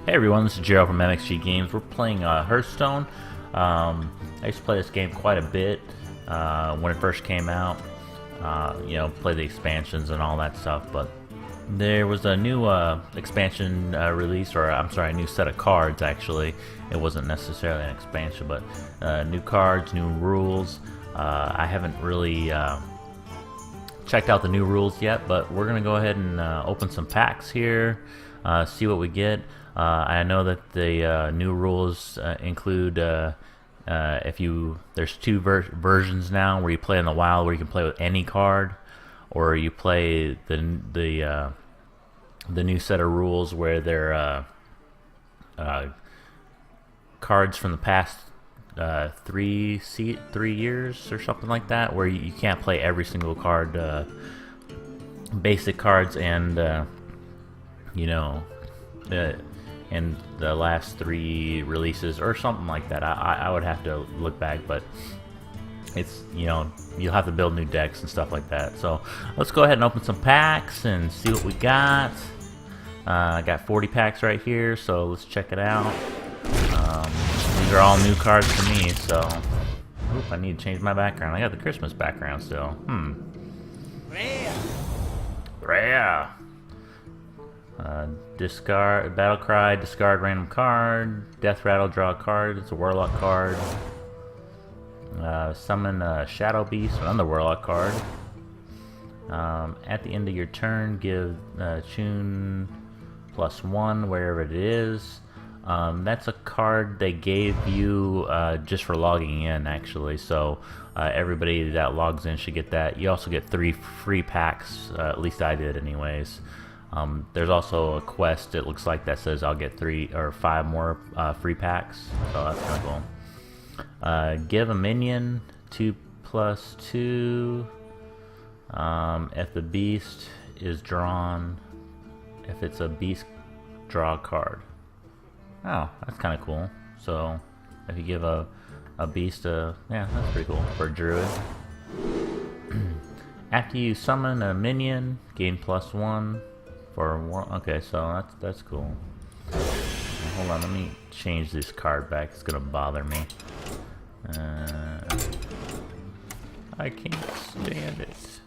Hey everyone, this is Gerald from MXG Games. We're playing Hearthstone. I used to play this game quite a bit when it first came out. Play the expansions and all that stuff. But there was a new expansion release, or I'm sorry, a new set of cards actually. It wasn't necessarily an expansion, but new cards, new rules. I haven't really checked out the new rules yet, but we're gonna go ahead and open some packs here, see what we get. I know that the new rules include there's two versions now where you play in the wild where you can play with any card, or you play the new set of rules where they're cards from the past 3 years or something like that, where you can't play every single card, basic cards, and in the last 3 releases or something like that. I would have to look back, but it's, you'll have to build new decks and stuff like that. So let's go ahead and open some packs and see what we got. I got 40 packs right here, so let's check it out. These are all new cards to me, so I need to change my background. I got the Christmas background still. Rare. Discard battle cry, discard random card, death rattle, draw a card. It's a warlock card. Summon a shadow beast, another warlock card. At the end of your turn, give tune +1 wherever it is. That's a card they gave you just for logging in, actually. So everybody that logs in should get that. You also get 3 free packs. At least I did, anyways. There's also a quest, it looks like, that says I'll get 3 or 5 more free packs, so that's kind of cool. Give a minion 2+2. If the beast is drawn, if it's a beast, draw a card. Oh, that's kind of cool. So if you give a beast yeah, that's pretty cool for a druid. After you summon a minion, gain +1. For one, okay, so that's cool. Hold on, let me change this card back. It's gonna bother me. I can't stand it.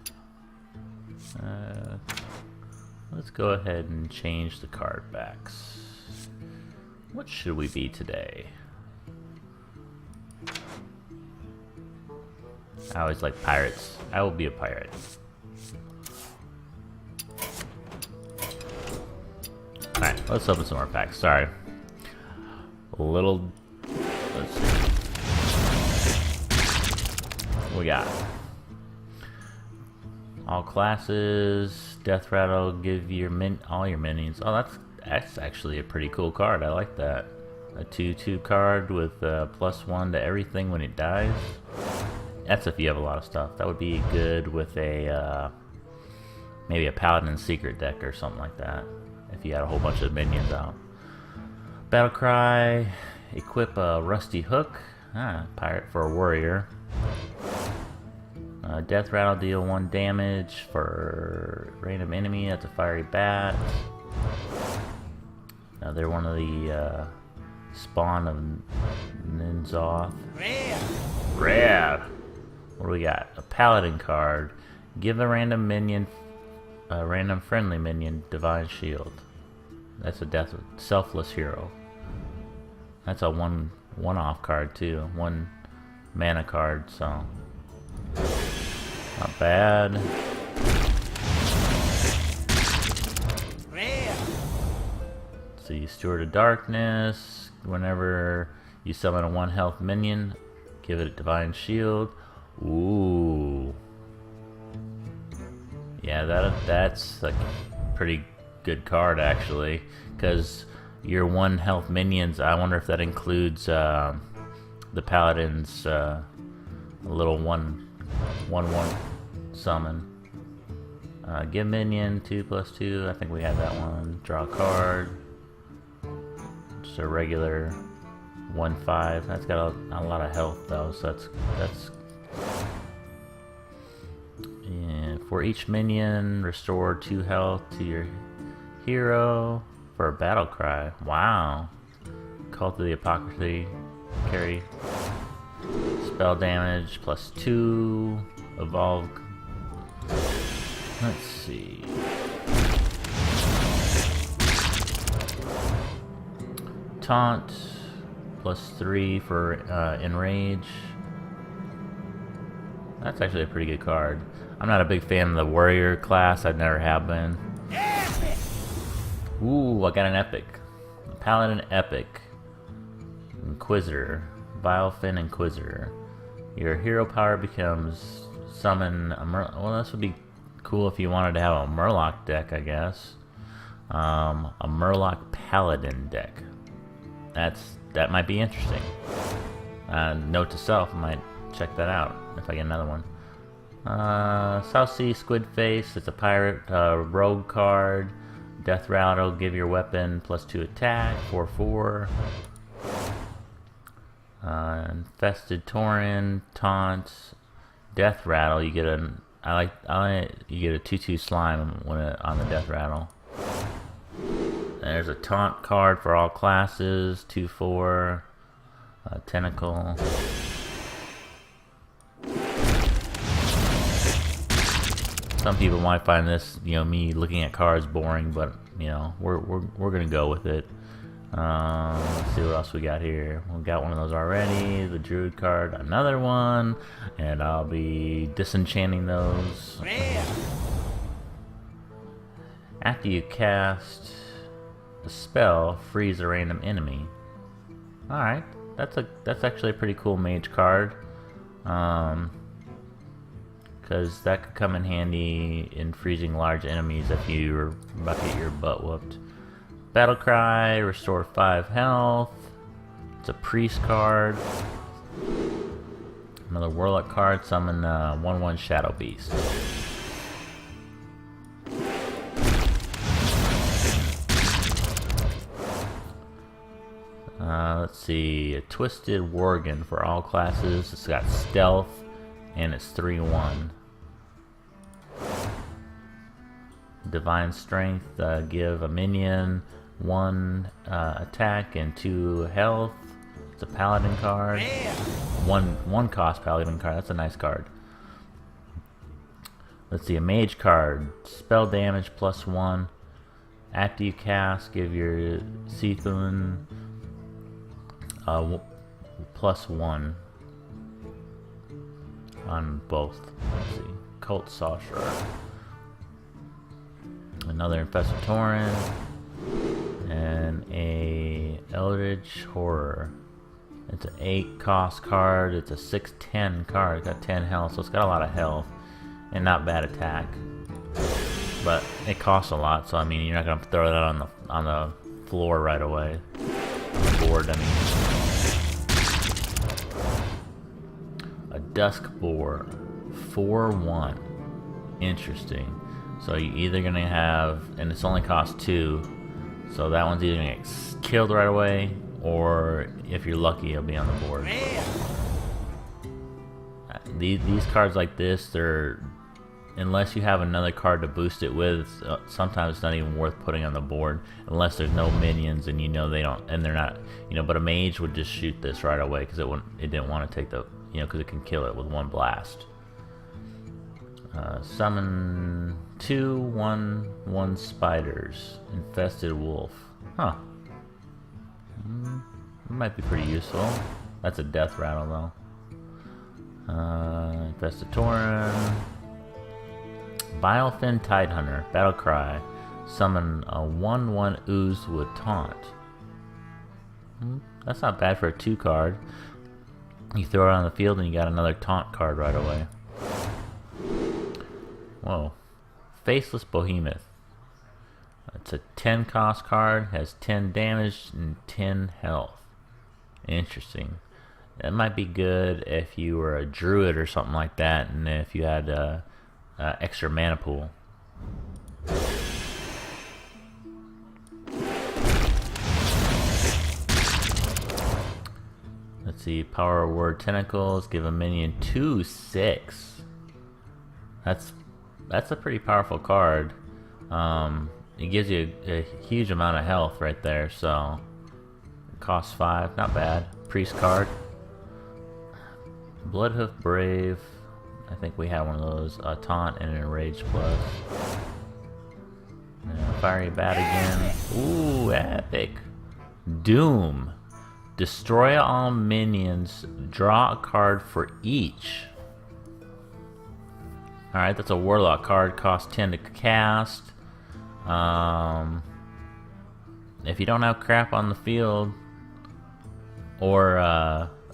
Let's go ahead and change the card backs. What should we be today? I always like pirates. I will be a pirate. Alright, let's open some more packs. Sorry. Let's see. What we got? All classes, death rattle, give your all your minions. Oh, that's actually a pretty cool card. I like that. A 2/2 card with +1 to everything when it dies. That's if you have a lot of stuff. That would be good with a maybe a paladin secret deck or something like that, if you had a whole bunch of minions out. Battle cry, equip a rusty hook. Pirate for a warrior. Death rattle, deal 1 damage for random enemy. That's a fiery bat. They're one of the spawn of Ninzoth. Rad. What do we got? A paladin card. Give a random minion, a random friendly minion, divine shield. That's a selfless hero. That's a one-off card too. 1 mana card, so not bad. See, Steward of Darkness. Whenever you summon a 1 health minion, give it a divine shield. Ooh. Yeah, that's a pretty good card actually, because your 1 health minions, I wonder if that includes the paladin's little 1/1 summon. Give minion 2+2. I think we have that one. Draw a card. Just a regular 1/5. That's got a lot of health though, so that's yeah. For each minion, restore 2 health to your hero. for a battle cry. Wow. Cult of the Hypocrisy. Carry. Spell damage +2. Evolve. Let's see. Taunt +3 for Enrage. That's actually a pretty good card. I'm not a big fan of the warrior class. I never have been. Ooh, I got an epic. Paladin epic. Inquisitor. Vilefin Inquisitor. Your hero power becomes summon a well, this would be cool if you wanted to have a Murloc deck, I guess. A Murloc Paladin deck. That might be interesting. Note to self, I might check that out if I get another one. South Sea Squid Face. It's a pirate rogue card. Death Rattle, give your weapon +2 attack, 4/4. Infested Tauren, Taunt, Death Rattle. You get you get a 2/2 slime when on the Death Rattle. There's a Taunt card for all classes, 2/4. Tentacle. Some people might find this, me looking at cards boring, but we're gonna go with it. Let's see what else we got here. We got one of those already. The Druid card, another one, and I'll be disenchanting those. After you cast a spell, freeze a random enemy. All right, that's actually a pretty cool mage card. Because that could come in handy in freezing large enemies if you're about to get your butt whooped. Battle Cry, restore 5 health. It's a priest card. Another warlock card, summon 1/1 Shadow Beast. Let's see, a Twisted Worgen for all classes. It's got stealth. And it's 3/1. Divine Strength, give a minion 1 attack and 2 health. It's a Paladin card. One cost Paladin card. That's a nice card. Let's see, a Mage card. Spell damage +1. After you cast, give your Sheathe +1. On both. Let's see. Cult Sorcerer. Another Infested Tauren. And a Eldritch Horror. It's an 8 cost card. It's a 6/10 card. It's got 10 health, so it's got a lot of health. And not bad attack. But it costs a lot, so I mean you're not gonna throw that on the floor right away. On the board, I mean. Dusk Boar, 4/1. Interesting. So you're either gonna have, and it's only cost 2, so that one's either gonna get killed right away, or if you're lucky, it'll be on the board. These cards like this, they're, unless you have another card to boost it with, sometimes it's not even worth putting on the board unless there's no minions and they don't, and they're not, but a mage would just shoot this right away because it didn't want to take the, because it can kill it with 1 blast. Summon 2 1/1 spiders. Infested Wolf. Huh. It might be pretty useful. That's a Death Rattle though. Infested Tauren. Vilefin Tidehunter. Battle Cry. Summon a 1/1 Ooze with Taunt. That's not bad for a 2 card. You throw it on the field and you got another Taunt card right away. Whoa. Faceless Behemoth. It's a 10 cost card, has 10 damage and 10 health. Interesting. That might be good if you were a druid or something like that, and if you had extra mana pool. Let's see, Power Word Tentacles, give a minion 2/6. That's a pretty powerful card. it gives you a huge amount of health right there, so it costs 5, not bad. Priest card. Bloodhoof Brave. I think we have one of those. Taunt and an Enrage Plus. Fiery Bat again. Ooh, epic. Doom. Destroy all minions. Draw a card for each. Alright, that's a Warlock card. Costs 10 to cast. If you don't have crap on the field, or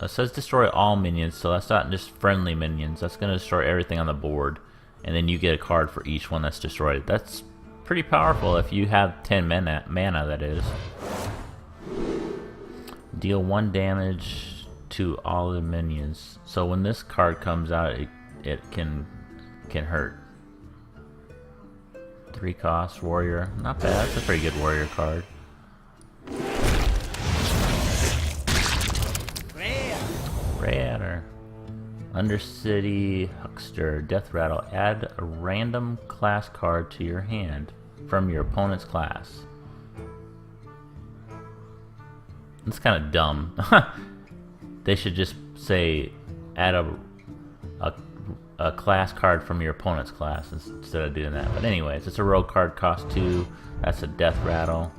it says destroy all minions, so that's not just friendly minions. That's going to destroy everything on the board, and then you get a card for each one that's destroyed. That's pretty powerful if you have 10 mana, that is. Deal 1 damage to all the minions. So when this card comes out, it can hurt. 3 cost warrior, not bad. That's a pretty good warrior card. Raider. Undercity Huckster. Death Rattle. Add a random class card to your hand from your opponent's class. It's kind of dumb. They should just say add a class card from your opponent's class instead of doing that. But anyways, it's a rogue card, cost 2. That's a Death Rattle.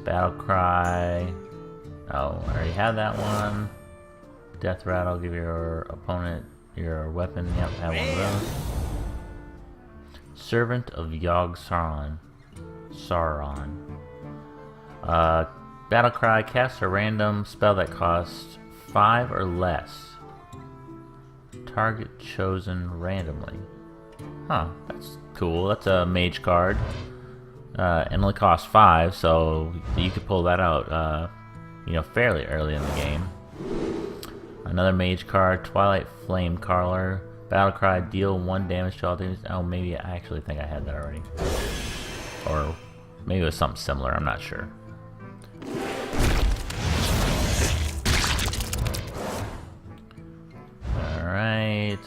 Battle Cry. Oh, I already had that one. Death Rattle, give your opponent your weapon. Yep, have one of those. Servant of Yogg-Saron. Battle Cry, cast a random spell that costs 5 or less. Target chosen randomly. Huh, that's cool. That's a mage card. It only costs 5, so you could pull that out, fairly early in the game. Another mage card, Twilight Flame Caller. Battle Cry, deal 1 damage to all demons. Oh, maybe I actually think I had that already. Or maybe it was something similar, I'm not sure. Alright,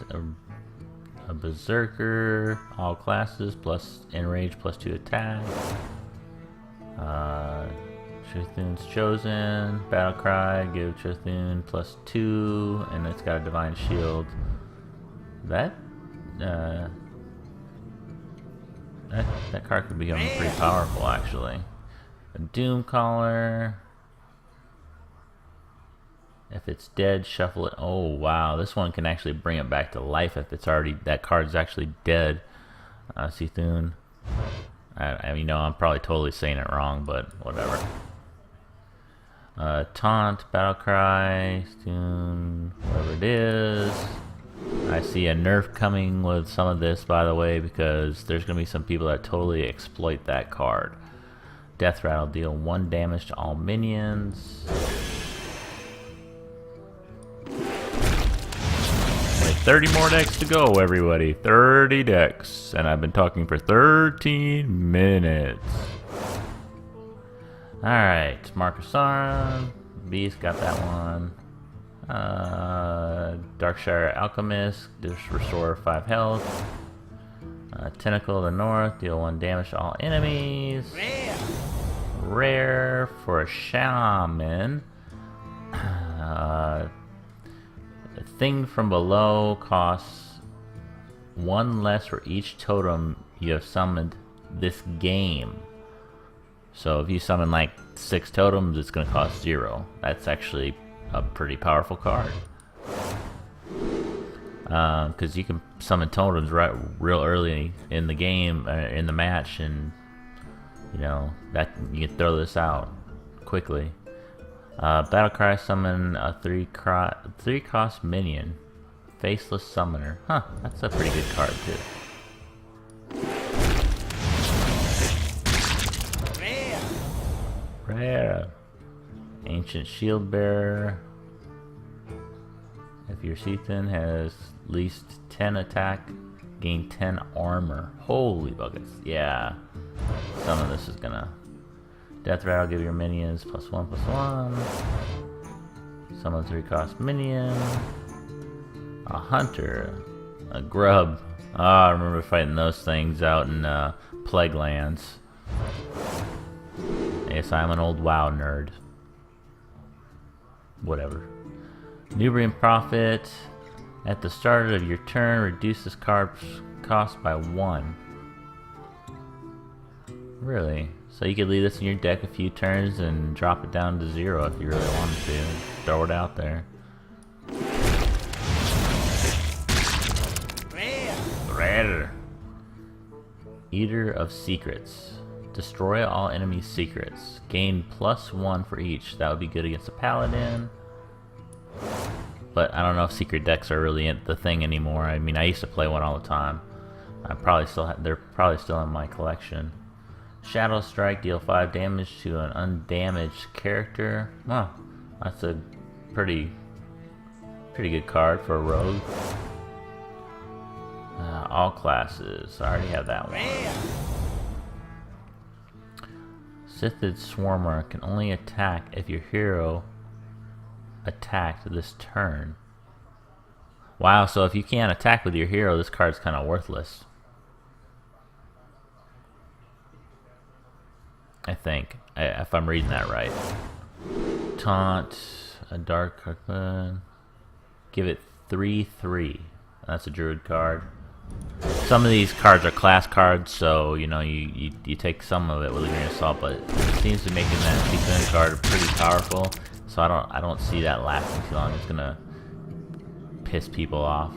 a Berserker, all classes, plus Enrage, plus 2 attack. Chothune's Chosen, Battle Cry, give Chothune plus 2, and it's got a Divine Shield. That card could become pretty powerful, actually. A Doom Caller. If it's dead, shuffle it. Oh wow, this one can actually bring it back to life if it's already, that card's actually dead. Chotune. I'm probably totally saying it wrong, but whatever. Taunt, Battle Cry, Stune, whatever it is. I see a nerf coming with some of this, by the way, because there's going to be some people that totally exploit that card. Death Rattle, deal 1 damage to all minions. Only 30 more decks to go, everybody. 30 decks. And I've been talking for 13 minutes. Alright, Mark of Sauron. Beast got that one. Darkshire Alchemist, just restore 5 health. Tentacle of the North, deal 1 damage to all enemies. Rare for a Shaman. A Thing from Below costs 1 less for each totem you have summoned this game. So if you summon like 6 totems, it's going to cost 0. That's actually a pretty powerful card. Because you can summon totems real early in the game, in the match, and that you can throw this out quickly. Battle Cry, summon a 3 cost minion. Faceless Summoner. Huh, that's a pretty good card too. Rare. Ancient Shield Bearer. If your Sheathe has at least 10 attack, gain 10 armor. Holy buckets. Yeah. Some of this is gonna... Death Rattle, give your minions +1/+1. Summon 3 cost minion. A Hunter. A Grub. I remember fighting those things out in Plague Lands. Yes, I'm an old WoW nerd. Whatever. Nubrian Prophet. At the start of your turn, reduce this card's cost by 1. Really? So you could leave this in your deck a few turns and drop it down to 0 if you really wanted to. Throw it out there. Rare. Eater of Secrets. Destroy all enemies' secrets. Gain +1 for each. That would be good against a paladin. But I don't know if secret decks are really the thing anymore. I mean, I used to play one all the time. I probably still they're probably still in my collection. Shadow Strike, deal 5 damage to an undamaged character. Wow, that's a pretty good card for a rogue. All classes. I already have that one. Sithid Swarmer can only attack if your hero attacked this turn. Wow, so if you can't attack with your hero, this card's kind of worthless. I think, if I'm reading that right. Taunt, a dark card, give it 3/3. That's a druid card. Some of these cards are class cards, so you know you take some of it with a grain of salt, but it seems to making that sequence card pretty powerful. So I don't see that lasting too long. It's gonna piss people off.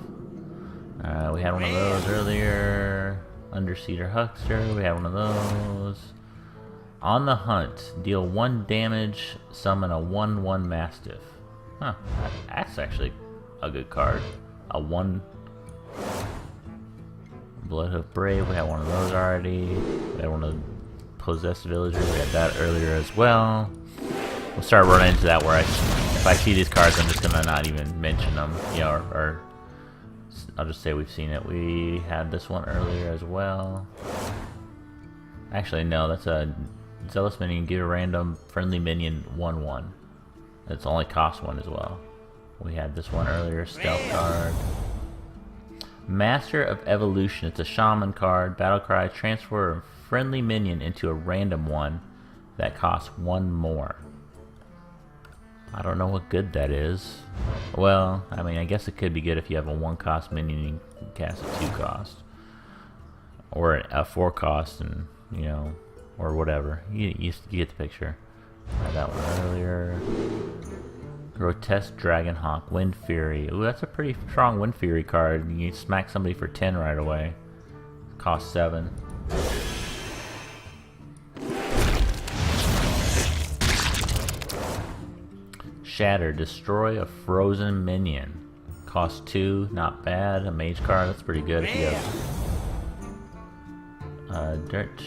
We had one of those earlier. Underseater Huckster. We had one of those. On the Hunt, deal 1 damage. Summon a 1/1 Mastiff. Huh? That's actually a good card. A 1. Bloodhoof Brave. We had one of those already. We had one of the Possessed Villager. We had that earlier as well. We'll start running into that where if I see these cards, I'm just gonna not even mention them, you know, or I'll just say we've seen it. We had this one earlier as well. Actually, no, that's a Zealous Minion. Give a random friendly minion 1/1. It's only cost 1 as well. We had this one earlier, Stealth card. Master of Evolution. It's a Shaman card. Battlecry. Transfer a friendly minion into a random one that costs 1 more. I don't know what good that is. Well, I mean, I guess it could be good if you have a 1 cost minion and you can cast a 2 cost. Or a 4 cost, and, you know, or whatever. You get the picture. I had that one earlier. Grotesque Dragonhawk, Wind Fury. Ooh, that's a pretty strong Wind Fury card. You can smack somebody for 10 right away. Cost 7. Shatter, destroy a frozen minion. Cost 2, not bad. A mage card, that's pretty good if you have Dirt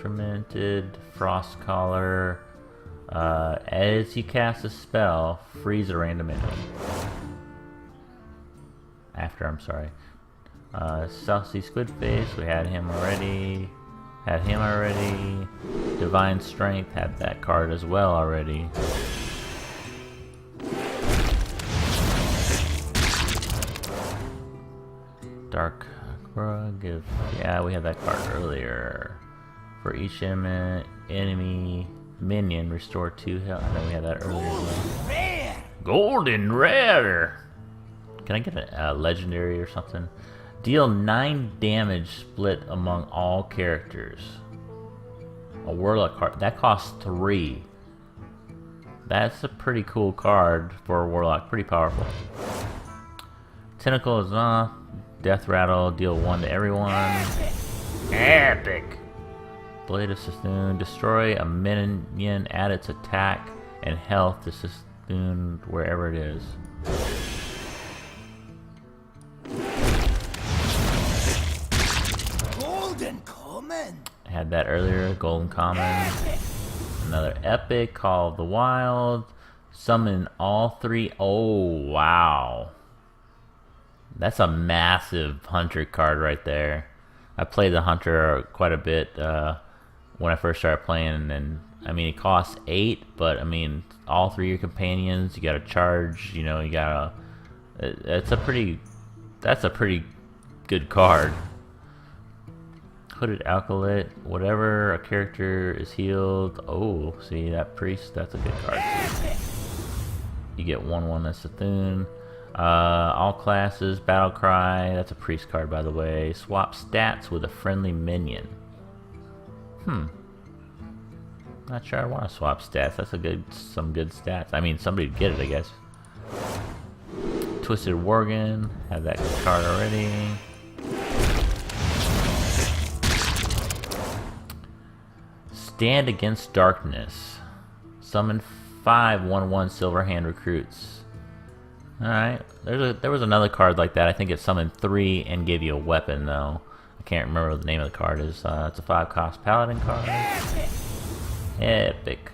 Tormented, Frost Collar. As you cast a spell, freeze a random enemy. I'm sorry. South Sea Squidface, we had him already. Divine Strength, had that card as well already. Dark Rug, yeah, we had that card earlier. For each enemy minion, restore 2 health. I know we had that earlier as well. Golden Rare! Can I get a legendary or something? Deal 9 damage split among all characters. A Warlock card. That costs 3. That's a pretty cool card for a Warlock. Pretty powerful. Tentacle is off. Death Rattle. Deal 1 to everyone. Epic! Blade of Sassoon. Destroy a minion. Add its attack and health to Sassoon wherever it is. Golden Common. I had that earlier. Golden Common. Another epic. Call of the Wild. Summon all 3. Oh, wow. That's a massive hunter card right there. I played the hunter quite a bit when I first started playing, and I mean it costs 8, but I mean all 3 of your companions, you got to charge. You know, you gotta. That's a pretty good card. Hooded Alkaloid. Whatever a character is healed. Oh, see that priest? That's a good card too. You get 1/1 as Sethune. All classes. Battle Cry. That's a priest card, by the way. Swap stats with a friendly minion. Not sure I want to swap stats. That's some good stats. I mean, somebody would get it, I guess. Twisted Worgen. Have that card already. Stand Against Darkness. Summon 5 1/1 Silverhand recruits. Alright. There was another card like that. I think it summoned 3 and gave you a weapon, though. I can't remember what the name of the card is. It's a 5-cost Paladin card. Epic.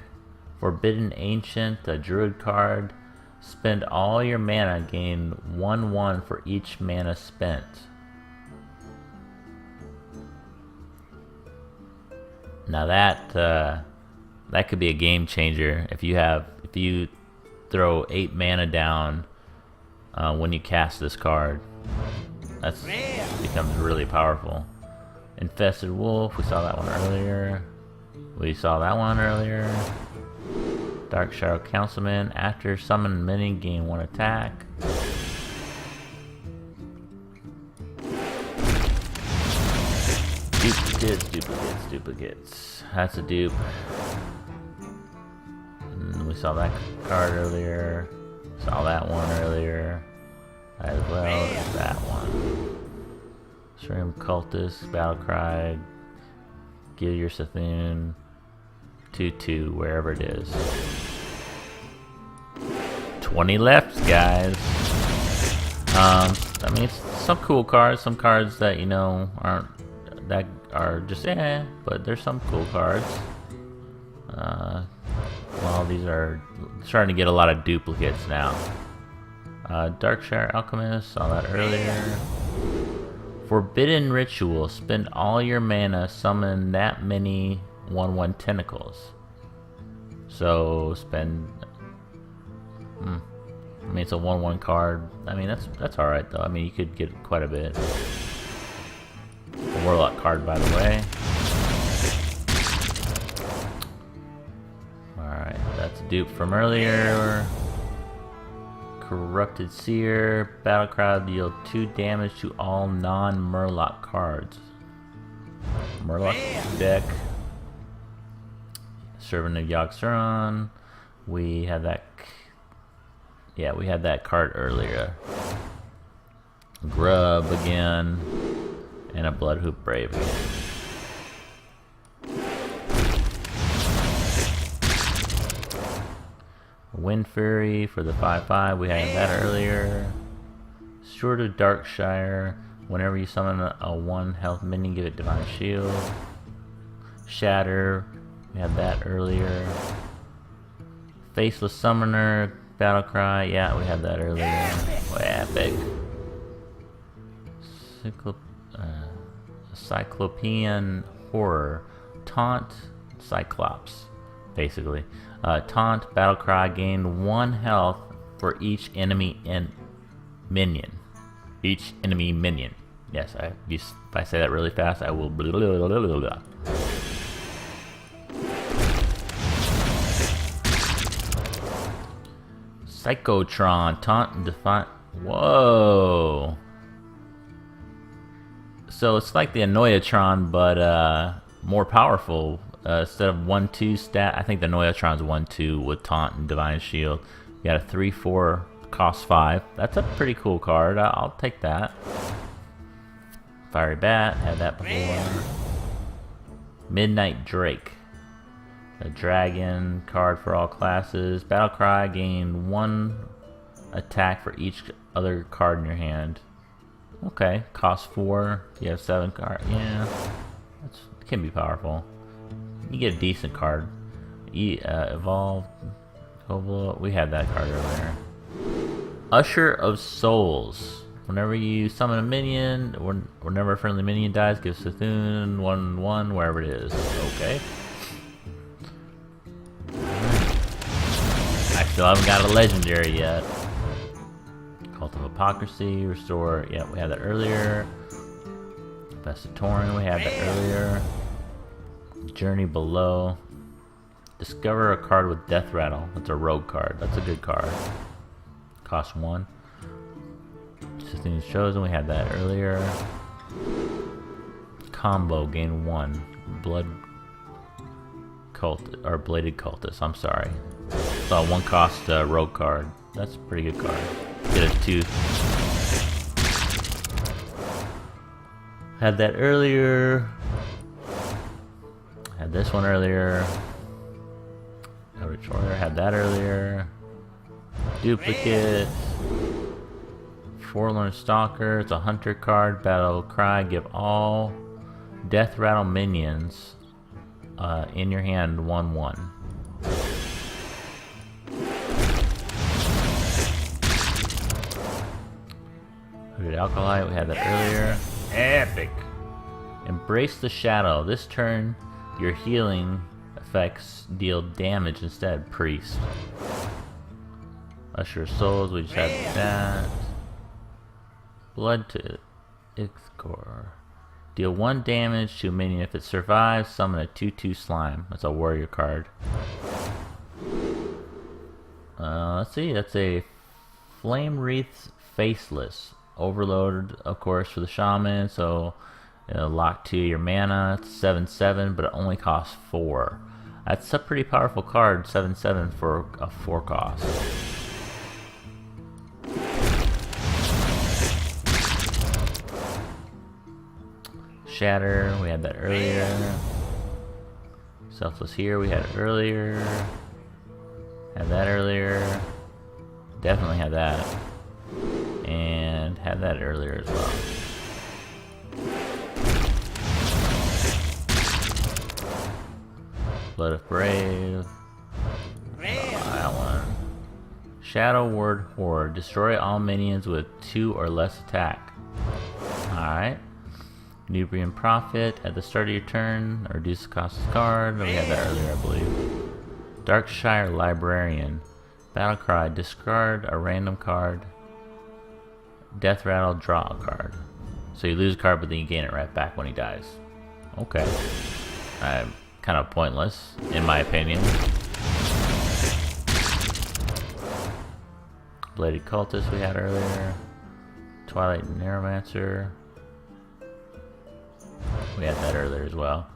Forbidden Ancient, a Druid card. Spend all your mana, gain 1/1 for each mana spent. Now that could be a game changer if you throw 8 mana down when you cast this card. That becomes really powerful. Infested Wolf, we saw that one earlier. Dark Shadow Councilman, after summon minion, gain 1 attack. Duplicates. That's a dupe. And we saw that card earlier. Saw that one earlier. As well as that one. Shroom Cultist, Battlecry. Give your Sethune. 2/2, wherever it is. 20 left, guys. I mean, it's some cool cards. Some cards that, you know, that are just but there's some cool cards. Well, these are starting to get a lot of duplicates now. Darkshire Alchemist, saw that earlier. Forbidden Ritual, spend all your mana, summon that many 1/1 tentacles. So spend. I mean, it's a 1/1 card. I mean, that's all right though. I mean, you could get quite a bit. A Warlock card, by the way. Alright, that's a dupe from earlier. Corrupted Seer. Battlecry, deal 2 damage to all non-Murloc cards. Murloc deck. Servant of Yogg-Saron. We had that. Yeah, we had that card earlier. Grub again. And a Bloodhoop Brave again. Wind Fury for the 5/5. We had that earlier. Sword of Darkshire. Whenever you summon a 1 health minion, give it Divine Shield. Shatter. We had that earlier. Faceless Summoner. Battlecry. Yeah, we had that earlier. Oh, epic. Cyclopean Horror. Taunt. Cyclops. Basically. Taunt, Battlecry, gain 1 health for each enemy minion. Each enemy minion. Yes, if I say that really fast, I will blah, blah, blah, blah, blah. Psychotron, Taunt and Defiant. Whoa. So it's like the Annoyatron, but more powerful. Instead of 1/2 stat, I think the Noyatron's 1/2 with Taunt and Divine Shield. You got a 3/4, cost 5. That's a pretty cool card. I'll take that. Fiery Bat, had that before. Midnight Drake. A dragon card for all classes. Battlecry, gain 1 attack for each other card in your hand. Okay, cost 4. You have 7 cards. Yeah, it can be powerful. You get a decent card. Evolve. We had that card earlier. Usher of Souls. Whenever you summon a minion, or whenever a friendly minion dies, give Sethune 1/1 wherever it is. Okay. I still haven't got a legendary yet. Cult of Hypocrisy. Restore. Yeah, we had that earlier. Bestatorin, we had that earlier. Journey Below. Discover a card with Death Rattle. That's a rogue card. That's a good card. Cost 1. System Chosen, we had that earlier. Combo, gain 1. Blood Cult, or Bladed Cultist, I'm sorry. So 1 cost rogue card. That's a pretty good card. Get a 2. Had that earlier. Had this one earlier. Had that earlier. Duplicate. Forlorn Stalker. It's a hunter card. Battle Cry. Give all Death Rattle minions in your hand 1/1. Hooded Alkalite. We had that earlier. Epic. Embrace the Shadow. This turn, your healing effects deal damage instead. Priest. Usher of Souls, we just had that. Blood to Ixchor. Deal 1 damage to a minion. If it survives, summon a 2/2 slime. That's a warrior card. Let's see, that's a Flame Wreath Faceless. Overload, of course, for the shaman, so lock 2 your mana. It's 7/7, but it only costs 4. That's a pretty powerful card, 7/7 for a 4 cost. Shatter, we had that earlier. Selfless Here, we had earlier. Had that earlier. Definitely had that. And had that earlier as well. Blood of Brave. That one. Shadow Word Horde. Destroy all minions with 2 or less attack. Alright. Nubian Prophet. At the start of your turn, reduce the cost of the card. We had that earlier, I believe. Darkshire Librarian. Battlecry. Discard a random card. Death Rattle, draw a card. So you lose a card, but then you gain it right back when he dies. Okay. Kind of pointless, in my opinion. Bladed Cultist we had earlier. Twilight Neuromancer. We had that earlier as well.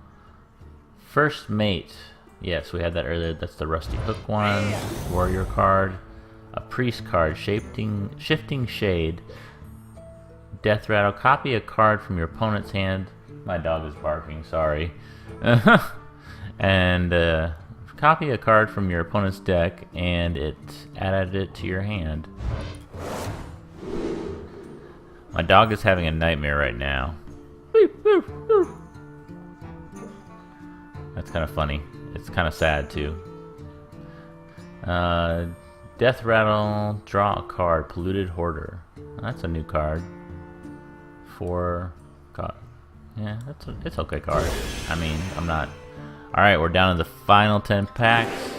First Mate. Yes, we had that earlier. That's the Rusty Hook one. Warrior card. A Priest card. Shifting Shade. Death Rattle. Copy a card from your opponent's hand. My dog is barking, sorry. And copy a card from your opponent's deck and it added it to your hand. My dog is having a nightmare right now. That's kind of funny. It's kind of sad too. Death Rattle, draw a card, Polluted Hoarder. That's a new card. 4 card. Yeah, it's okay card. I mean, I'm not. All right, we're down to the final 10 packs.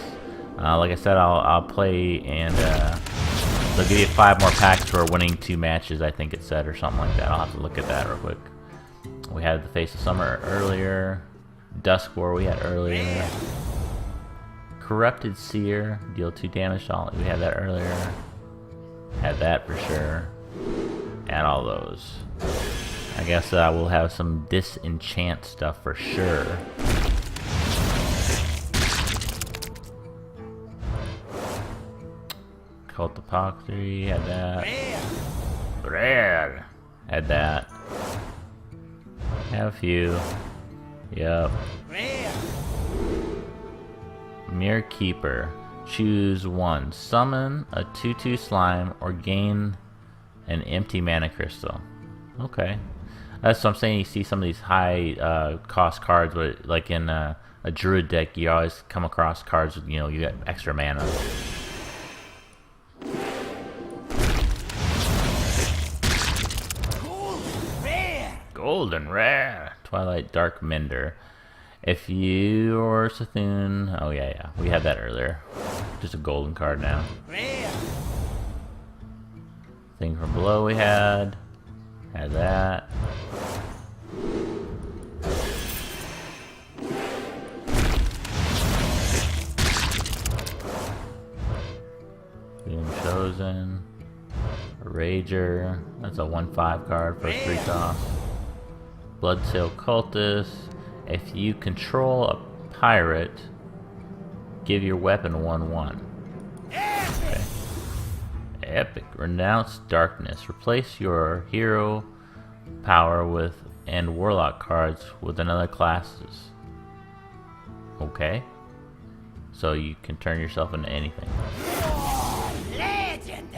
Like I said, I'll play and they'll give you 5 more packs for winning 2 matches. I think it said or something like that. I'll have to look at that real quick. We had the Face of Summer earlier. Dusk War we had earlier. Corrupted Seer, deal 2 damage to all. We had that earlier. Had that for sure. And all those. I guess we'll have some disenchant stuff for sure. Cult Apothecary, had that. Rare. Had that. Have a few. Yep. Mirror Keeper. Choose 1. Summon a 2/2 slime or gain an empty mana crystal. Okay. That's what I'm saying. You see some of these high cost cards, but like in a druid deck, you always come across cards with, you get extra mana. Golden Rare. Twilight Dark Mender. If you're Sithun, oh yeah, we had that earlier. Just a golden card now. Thing from Below we had that. Being Chosen. Rager. That's a 1/5 card for 3 cost. Bloodsail Cultist. If you control a pirate, give your weapon 1/1. Okay. Epic. Renounce Darkness. Replace your hero power with and warlock cards with another class's. Okay. So you can turn yourself into anything.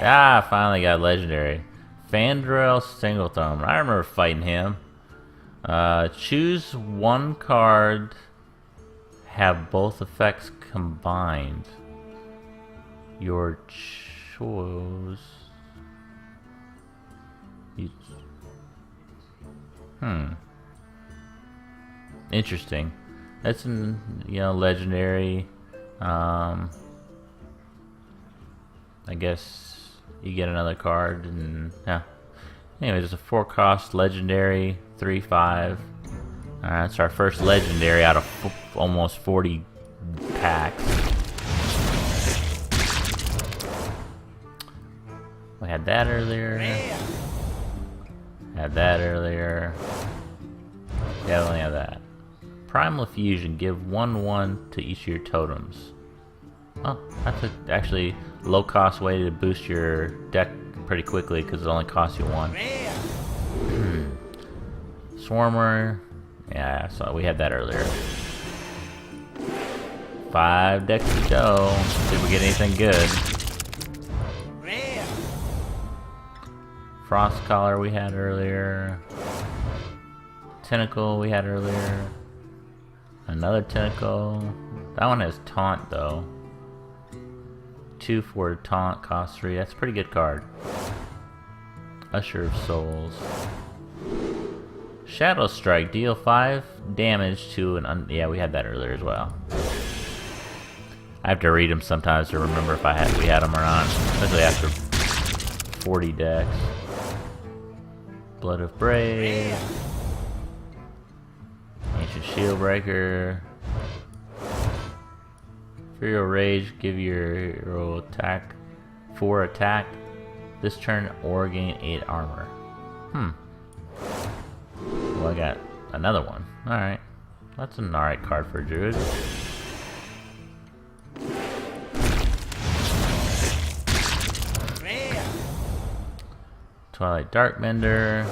Ah, finally got legendary. Fandrel Singleton. I remember fighting him. Choose one card. Have both effects combined. Your choice. Interesting. That's an legendary. I guess you get another card and yeah. Anyway, it's a 4-cost legendary, 3/5. That's our first legendary out of almost 40 packs. We had that earlier. Had that earlier. Definitely have that. Primal Fusion. Give 1/1 to each of your totems. Oh, that's actually low-cost way to boost your deck pretty quickly because it only costs you 1. Swarmer. Yeah, so we had that earlier. 5 decks to go. See if we get anything good. Frost Collar we had earlier. Tentacle we had earlier. Another Tentacle. That one has Taunt though. 2 for Taunt, cost 3. That's a pretty good card. Usher of Souls. Shadow Strike. Deal 5 damage to an yeah, we had that earlier as well. I have to read them sometimes to remember if we had them or not, especially after 40 decks. Blood of Brave. Ancient Shieldbreaker. Imperial Rage, give your hero attack 4 attack this turn or gain 8 armor. Well, I got another one. Alright. That's an alright card for a druid. Twilight Darkmender.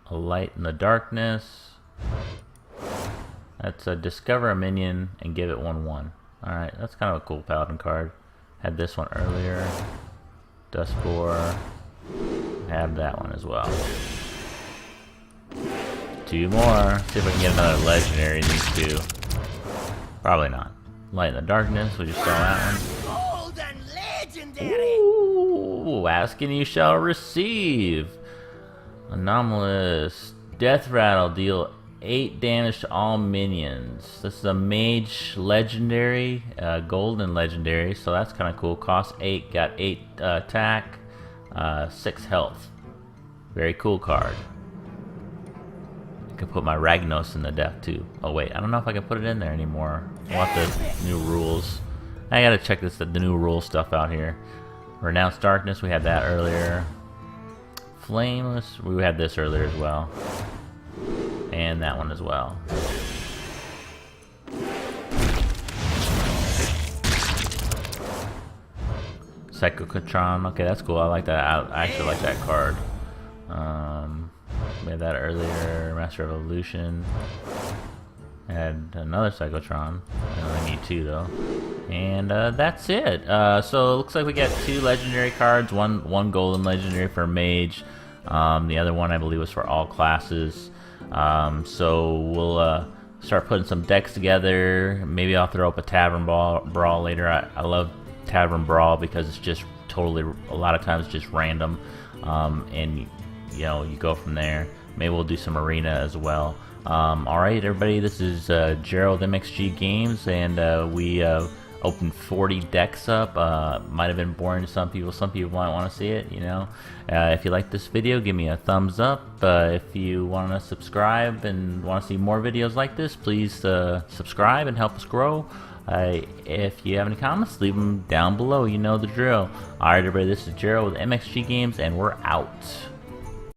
A Light in the Darkness. That's a discover a minion and give it 1/1. Alright, that's kind of a cool paladin card. Had this one earlier. Dustboar. Have that one as well. 2 more. See if I can get another legendary in these 2. Probably not. Light in the Darkness, we just saw that one. Golden legendary. Ooh, ask and you shall receive. Anomalous. Death Rattle, deal 8 damage to all minions. This is a mage legendary, golden legendary, so that's kind of cool. Cost 8, got 8 attack, 6 health. Very cool card. I could put my Ragnos in the deck too. Oh wait, I don't know if I can put it in there anymore. We'll have the new rules. I gotta check the new rule stuff out here. Renounce Darkness, we had that earlier. Flameless, we had this earlier as well. And that one as well. Psychocatron, okay, that's cool. I like that. I actually like that card. We had that earlier. Master of Evolution. Had another Psychotron. I only need 2 though. And that's it. So it looks like we got 2 legendary cards. One golden legendary for mage. The other one I believe was for all classes. So we'll start putting some decks together. Maybe I'll throw up a Tavern Brawl later. I love Tavern Brawl because it's just totally, a lot of times just random, and you go from there. Maybe we'll do some arena as well. Alright everybody, this is Gerald MXG Games, and we opened 40 decks up. Might have been boring to some people might want to see it, if you like this video, give me a thumbs up. If you want to subscribe and want to see more videos like this, please subscribe and help us grow. If you have any comments, leave them down below. You know the drill. Alright, everybody, this is Gerald with MXG Games, and we're out.